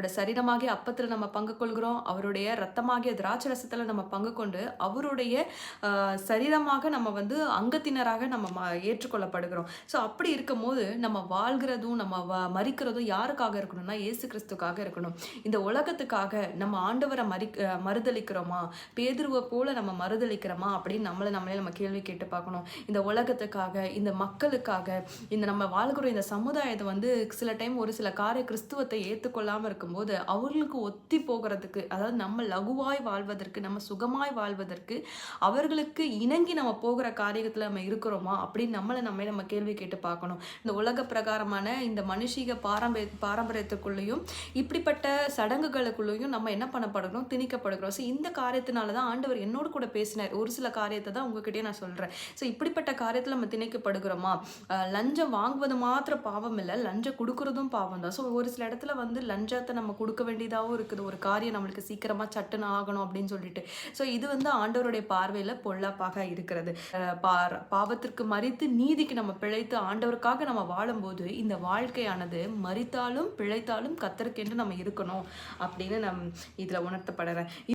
அவரோட சரீரமாகிய அப்பத்தில் நம்ம பங்கு கொள்கிறோம். அவருடைய இரத்தமாகிய திராட்சை ரசத்தில் நம்ம பங்கு கொண்டு அவருடைய சரீரமாக நம்ம வந்து அங்கத்தினராக நம்ம ஏற்றுக்கொள்ளப்படுகிறோம். ஸோ அப்படி இருக்கும்போது நம்ம வாழ்கிறதும் நம்ம மரிக்கிறதும் யாருக்காக இருக்கணும்னா இயேசு கிறிஸ்துக்காக இருக்கணும். இந்த உலகத்துக்காக நம்ம ஆண்டவரை மறுதலிக்கிறோமா, பேதுருவை போல நம்ம மறுதலிக்கிறோமா அப்படின்னு நம்மளே நம்ம கேள்வி கேட்டு பார்க்கணும். இந்த உலகத்துக்காக, இந்த மக்களுக்காக, இந்த நம்ம வாழ்கிற இந்த சமுதாயத்தை வந்து சில டைம் ஒரு சில கிறிஸ்துவத்தை ஏற்றுக்கொள்ளாமல் இருக்கும்போது அவர்களுக்கு ஒத்தி போகிறதுக்கு, அதாவது நம்ம லகுவாய் வாழ்வதற்கு, நம்ம சுகமாய் வாழ்வதற்கு அவர்களுக்கு இணங்கி நம்ம போகிற காரியத்தில் நம்ம இருக்கிறோமா அப்படின்னு நம்ம கேள்வி கேட்டு பார்க்கணும். இந்த உலக பிரகாரமான இந்த மனுஷீக பாரம்பரியத்துக்குள்ளேயும் இப்படிப்பட்ட சடங்குகளுக்குள்ளேயும் நம்ம என்ன பண்ணப்படுகிறோம், திணிக்கப்படுகிறோம். ஸோ இந்த காரியத்தினால தான் ஆண்டவர் என்னோடு கூட பேசினார். ஒரு சில காரியத்தை தான் உங்ககிட்டயே நான் சொல்கிறேன். ஸோ இப்படிப்பட்ட காரியத்தில் நம்ம திணிக்கப்படுகிறோமா? லஞ்சம் வாங்குவது மாத்திரம் பாவம் இல்லை, லஞ்சம் கொடுக்கறதும் பாவம் தான். ஸோ ஒரு சில இடத்துல வந்து லஞ்சத்தை நம்ம கொடுக்க வேண்டியதாகவும் இருக்குது. ஒரு காரியம் நம்மளுக்கு சீக்கிரமாக சட்டுன்னு ஆகணும் அப்படின்னு சொல்லிட்டு. ஸோ இது வந்து ஆண்டவருடைய பார்வையில் பொல்லாப்பாக இருக்கிறது. பாவத்திற்கு மரித்து நீதிக்கு நம்ம பிழைத்து ஆண்டவருக்காக நம்ம வாழும்போது இந்த வாழ்க்கையானது மரித்தாலும் பிழைத்தாலும் கர்த்தருக்கென்று நம்ம இருக்கணும் அப்படின்னு இதில் உணர்த்தப்படுறேன்.